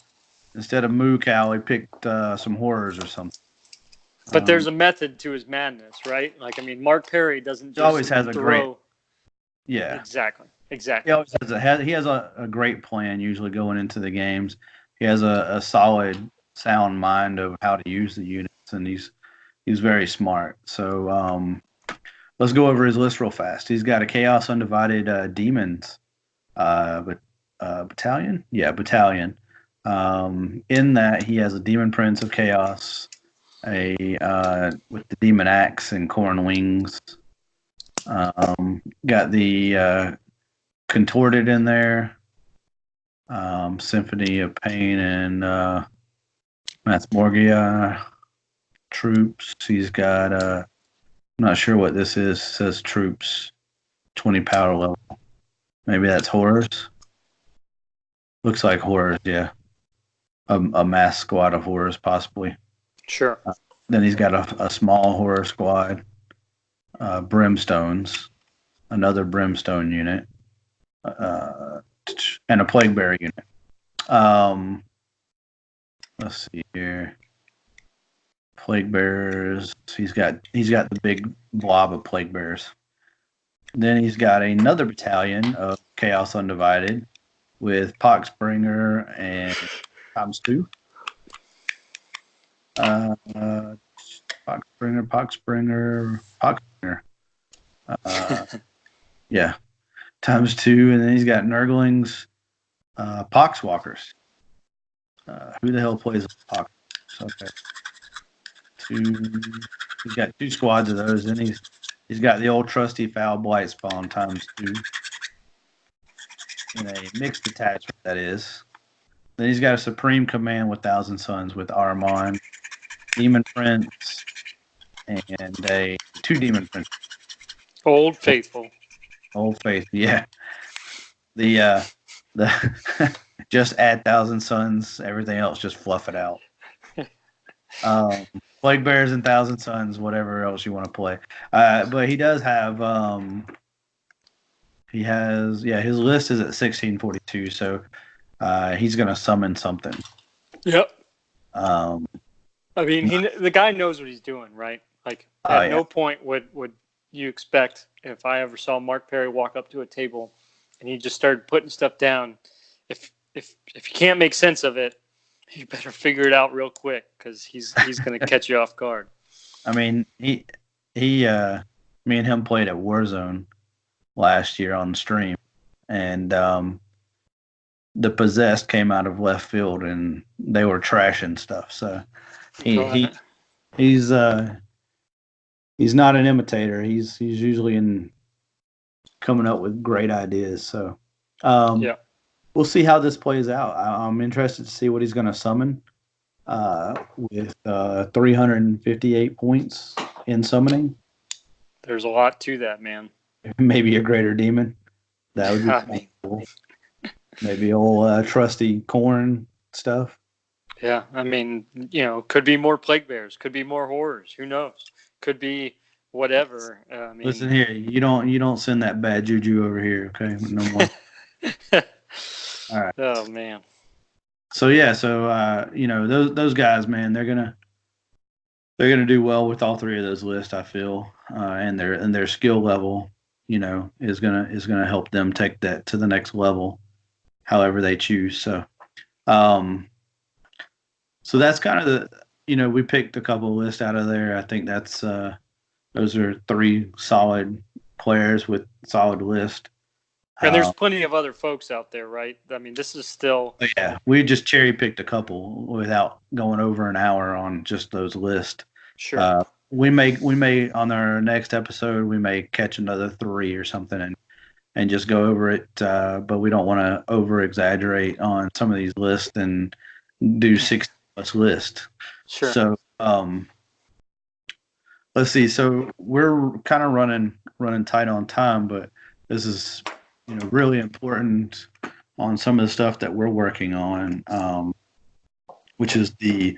instead of Moo Cow, he picked some horrors or something. But there's a method to his madness, right? Like, I mean, Mark Perry doesn't just always has throw. A great, yeah, exactly. He always has a great plan usually going into the games. He has a solid, sound mind of how to use the units, and he's very smart. So let's go over his list real fast. He's got a Chaos Undivided Demons battalion. Yeah, battalion. In that, he has a Demon Prince of Chaos, with the Demon Axe and Corn Wings. Got the Contorted in there, Symphony of Pain and Mathmorgia troops. He's got I'm not sure what this is. It says troops, 20 power level. Maybe that's horrors. Looks like horrors, yeah. A mass squad of horrors, possibly. Sure. Then he's got a small horror squad, brimstones, another brimstone unit, and a plague bearer unit. Let's see here. Plague bearers. He's got the big blob of plague bearers. Then he's got another battalion of Chaos Undivided with Poxbringer and times 2. Uh, Pox Springer. Yeah, times two, and then he's got Nurglings, Poxwalkers. Who the hell plays Pox? Okay, two. He's got two squads of those. Then he's got the old trusty Foul Blight spawn times two in a mixed attachment. That is. Then he's got a Supreme Command with Thousand Suns with Armon, Demon Prince, and a two Demon Prince. Old Faithful. Old Faith, yeah. The just add Thousand Suns. Everything else just fluff it out. Plague Bears and Thousand Suns, whatever else you want to play. But he does have his list is at 1642, so he's gonna summon something. Yep. Um, I mean, the guy knows what he's doing, right? Like, at no point would you expect, if I ever saw Mark Perry walk up to a table and he just started putting stuff down, if you can't make sense of it, you better figure it out real quick, because he's going to catch you off guard. I mean, me and him played at Warzone last year on the stream, and the Possessed came out of left field and they were trashing stuff. So he's not an imitator. He's usually coming up with great ideas. So we'll see how this plays out. I'm interested to see what he's going to summon with 358 points in summoning. There's a lot to that, man. Maybe a greater demon. That would be cool. Maybe old trusty corn stuff. Yeah, I mean, could be more Plague Bears, could be more horrors. Who knows? Could be whatever. Listen here, you don't send that bad juju over here, okay? No more. All right. Oh man. So those guys, man, they're gonna do well with all three of those lists, I feel, and their skill level, is gonna help them take that to the next level, however they choose. So, so that's kind of we picked a couple of lists out of there. I think that's those are three solid players with solid list. And there's plenty of other folks out there, right? I mean, this is still. Yeah, we just cherry picked a couple without going over an hour on just those lists. Sure. We may on our next episode we may catch another three or something and just go over it. But we don't want to over exaggerate on some of these lists and do 60+ lists. Sure. So let's see. So we're kind of running tight on time, but this is really important on some of the stuff that we're working on, which is the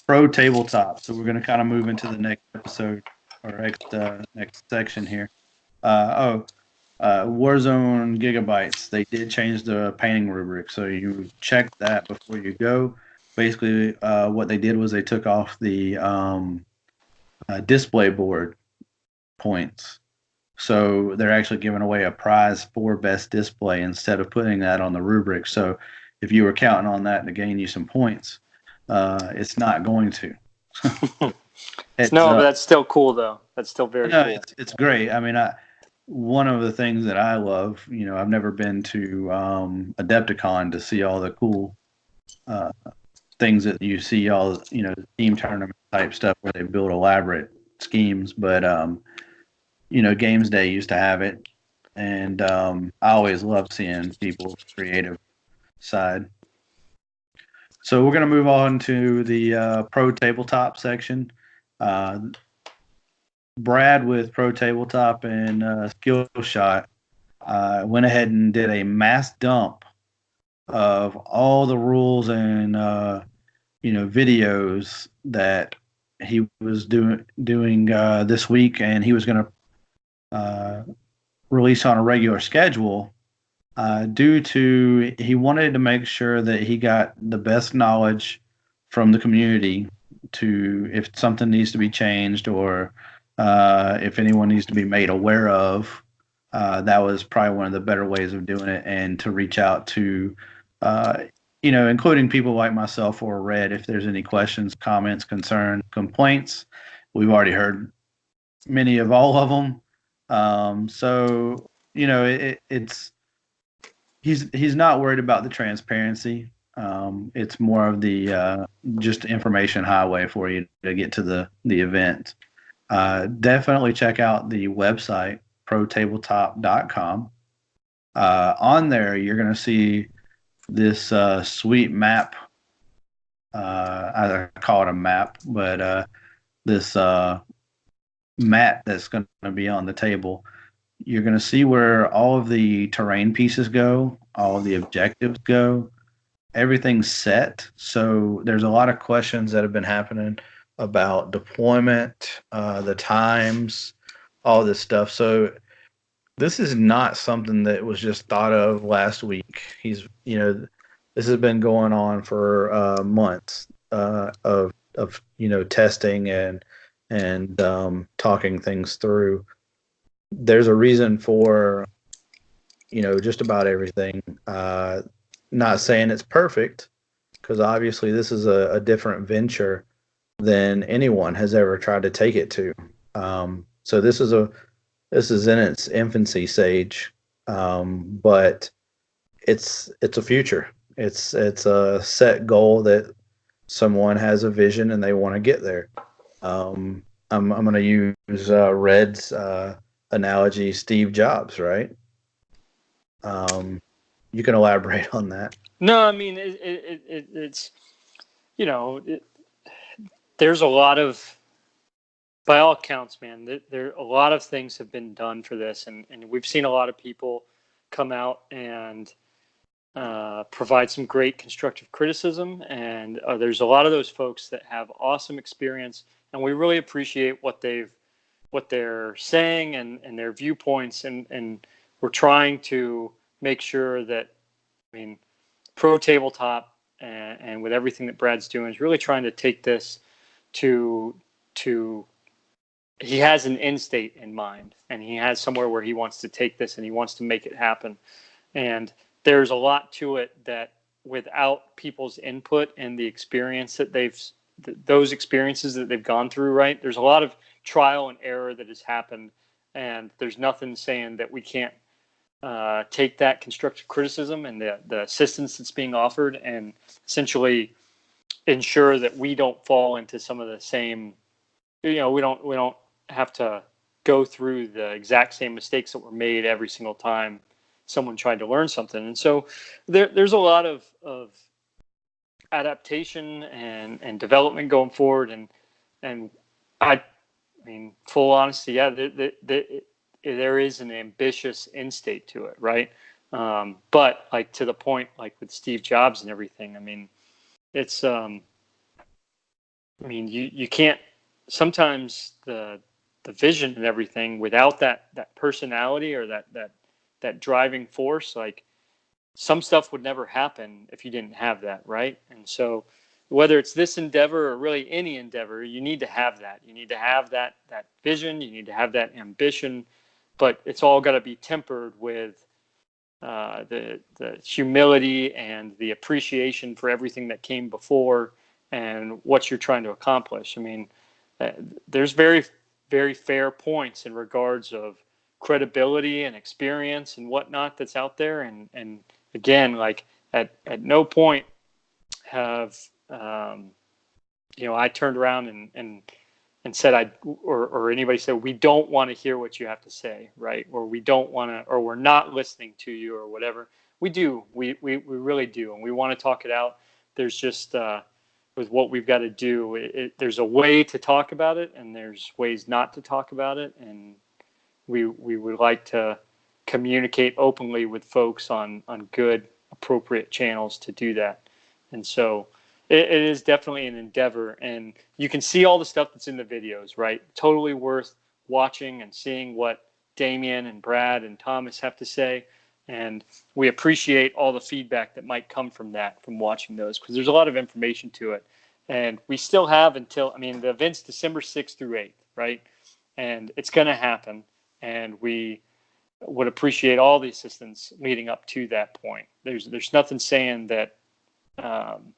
pro tabletop. So we're going to kind of move into the next episode or next section here. Warzone giga-bites. They did change the painting rubric, so you check that before you go. Basically, what they did was they took off the display board points. So they're actually giving away a prize for best display instead of putting that on the rubric. So if you were counting on that to gain you some points, it's not going to. But that's still cool, though. That's still very cool. It's great. I mean, one of the things that I love, I've never been to Adepticon to see all the cool things that you see, all team tournament type stuff where they build elaborate schemes, but Games Day used to have it, and I always love seeing people's creative side. So we're going to move on to the pro tabletop section. Brad with pro tabletop and skill shot went ahead and did a mass dump of all the rules and videos that he was doing this week, and he was going to release on a regular schedule due to he wanted to make sure that he got the best knowledge from the community to if something needs to be changed or if anyone needs to be made aware of. That was probably one of the better ways of doing it, and to reach out to including people like myself or Red, if there's any questions, comments, concerns, complaints, we've already heard many of all of them. So it's he's not worried about the transparency. It's more of the just information highway for you to get to the event. Definitely check out the website protabletop.com. On there, you're going to see this sweet map. I call it a map, but this mat that's going to be on the table. You're going to see where all of the terrain pieces go, all of the objectives go. Everything's set. So there's a lot of questions that have been happening about deployment, the times, all this stuff. So this is not something that was just thought of last week. This has been going on for months of testing and talking things through. There's a reason for just about everything. Not saying it's perfect, because obviously this is a different venture than anyone has ever tried to take it to. So this is in its infancy stage, but it's a future. It's a set goal that someone has a vision and they want to get there. I'm going to use Red's analogy, Steve Jobs, right? You can elaborate on that. No, I mean it's there's a lot of, by all accounts, man, there a lot of things have been done for this, and we've seen a lot of people come out and provide some great constructive criticism, and there's a lot of those folks that have awesome experience, and we really appreciate what they're saying and their viewpoints, and we're trying to make sure that, I mean, Pro Tabletop and with everything that Brad's doing is really trying to take this to he has an end state in mind, and he has somewhere where he wants to take this, and he wants to make it happen. And there's a lot to it that without people's input and the experience that those experiences that they've gone through, right? There's a lot of trial and error that has happened, and there's nothing saying that we can't take that constructive criticism and the assistance that's being offered and essentially ensure that we don't fall into some of the same, we don't have to go through the exact same mistakes that were made every single time someone tried to learn something. And so there's a lot of adaptation and development going forward. And I mean, full honesty, yeah, there is an ambitious end state to it, right? But like to the point, like with Steve Jobs and everything, I mean, it's, I mean, you can't, sometimes the vision and everything without that personality or that driving force, like some stuff would never happen if you didn't have that, right? And so whether it's this endeavor or really any endeavor, you need to have that. You need to have that vision. You need to have that ambition, but it's all got to be tempered with the humility and the appreciation for everything that came before and what you're trying to accomplish. I mean, there's very, very fair points in regards of credibility and experience and whatnot that's out there. And again, like at no point have, I turned around and said or anybody said, we don't want to hear what you have to say, right? Or we don't want to, or we're not listening to you or whatever. We do. We really do. And we want to talk it out. There's just, with what we've got to do, there's a way to talk about it and there's ways not to talk about it. And we would like to communicate openly with folks on good, appropriate channels to do that. And so it is definitely an endeavor, and you can see all the stuff that's in the videos, right? Totally worth watching and seeing what Damien and Brad and Thomas have to say. And we appreciate all the feedback that might come from watching those, because there's a lot of information to it. And we still have until, I mean, the event's December 6th through 8th, right? And it's going to happen. And we would appreciate all the assistance leading up to that point. There's nothing saying that um,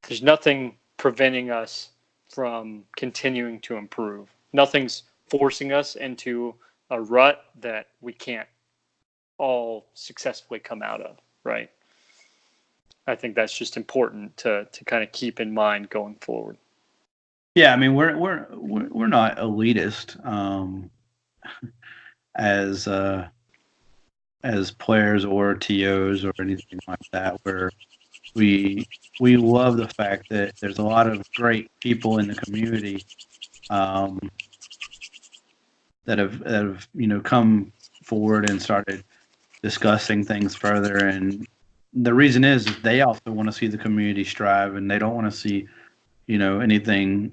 there's nothing preventing us from continuing to improve. Nothing's forcing us into a rut that we can't all successfully come out of, right? I think that's just important to kind of keep in mind going forward. Yeah, I mean we're not elitist as players or TOs or anything like that. We we love the fact that there's a lot of great people in the community um, that have come forward and started discussing things further. And the reason is they also want to see the community strive, and they don't want to see anything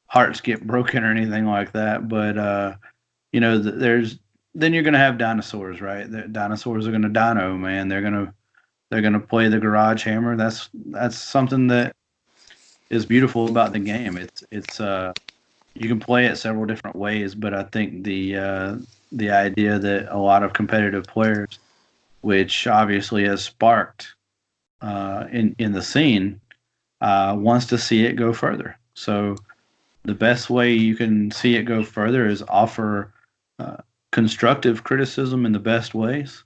hearts get broken or anything like that. But there's then you're going to have dinosaurs, right? The dinosaurs are going to dino, man. They're gonna play the garage hammer. That's something that is beautiful about the game. It's you can play it several different ways, but I think the idea that a lot of competitive players, which obviously has sparked in the scene, wants to see it go further. So the best way you can see it go further is offer uh, constructive criticism in the best ways.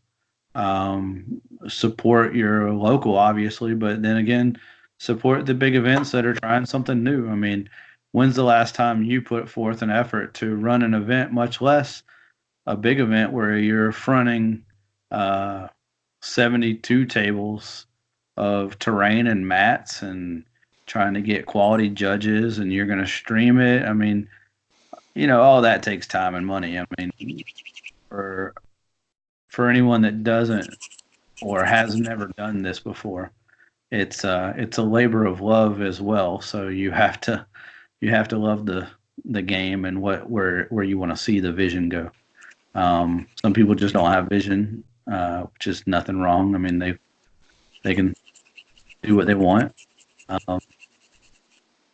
Support your local, obviously, but then again, support the big events that are trying something new. I mean, when's the last time you put forth an effort to run an event, much less a big event where you're fronting uh, 72 tables of terrain and mats and trying to get quality judges and you're going to stream it? I mean, all that takes time and money. I mean, for anyone that doesn't or has never done this before, it's a labor of love as well. So you have to love the game and where you want to see the vision go. Some people just don't have vision, which is nothing wrong. I mean, they can do what they want. Um,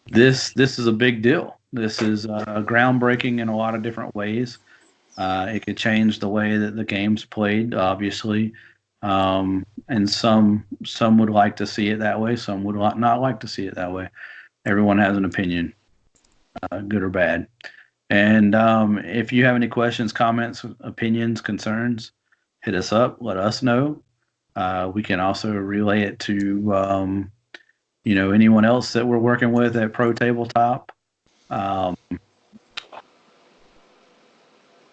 this is a big deal. This is groundbreaking in a lot of different ways. It could change the way that the game's played, obviously, and some would like to see it that way. Some would not like to see it that way. Everyone has an opinion, good or bad. And if you have any questions, comments, opinions, concerns, hit us up. Let us know. We can also relay it to anyone else that we're working with at Pro Tabletop. Um,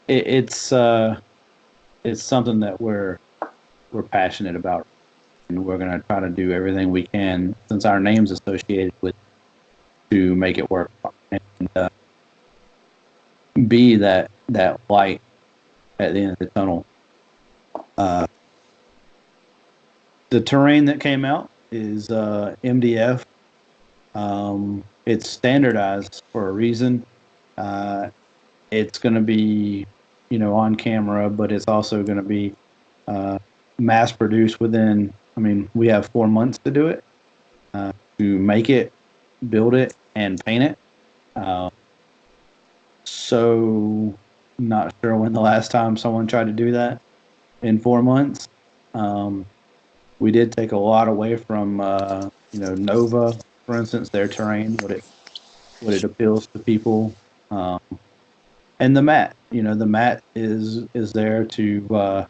it's something that we're passionate about, and we're going to try to do everything we can since our name's associated with to make it work and be that light at the end of the tunnel. The terrain that came out is MDF. It's standardized for a reason. It's going to be, on camera, but it's also going to be mass produced within. I mean, we have 4 months to do it, to make it, build it, and paint it. So, not sure when the last time someone tried to do that in 4 months. We did take a lot away from, Nova, for instance, their terrain, what it appeals to people, and the mat. The mat is there to.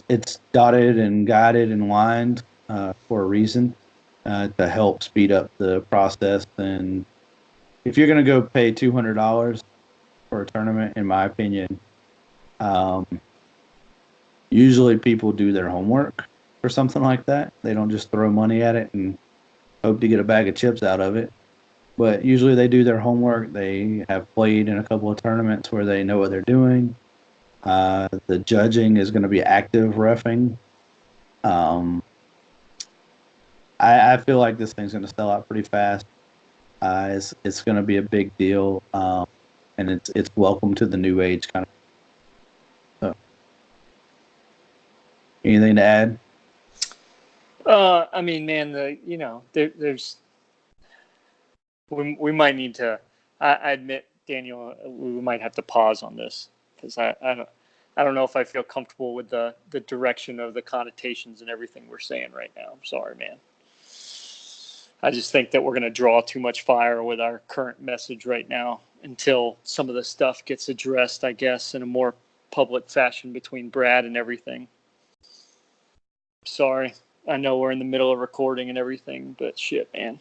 It's dotted and guided and lined for a reason, to help speed up the process. And if you're going to go pay $200 for a tournament, in my opinion, um, usually people do their homework for something like that. They don't just throw money at it and hope to get a bag of chips out of it. But usually they do their homework. They have played in a couple of tournaments where they know what they're doing. The judging is going to be active reffing. Um, I feel like this thing's going to sell out pretty fast. It's going to be a big deal, and it's welcome to the new age kind of. So, anything to add? I mean, man, there's we might need to. I admit, Daniel, we might have to pause on this because I don't know if I feel comfortable with the direction of the connotations and everything we're saying right now. I'm sorry, man. I just think that we're going to draw too much fire with our current message right now until some of the stuff gets addressed, I guess, in a more public fashion between Brad and everything. Sorry. I know we're in the middle of recording and everything, but shit, man.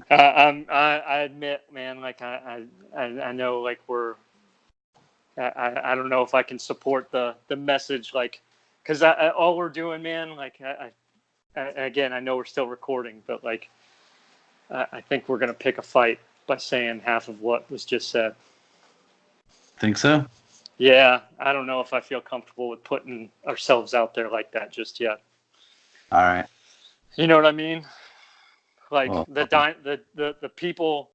I admit, man, like I know, like I don't know if I can support the message, like, because all we're doing, man, like again, I know we're still recording, but like I think we're gonna pick a fight by saying half of what was just said. Think so? Yeah, I don't know if I feel comfortable with putting ourselves out there like that just yet. All right. You know what I mean? Like Well, the people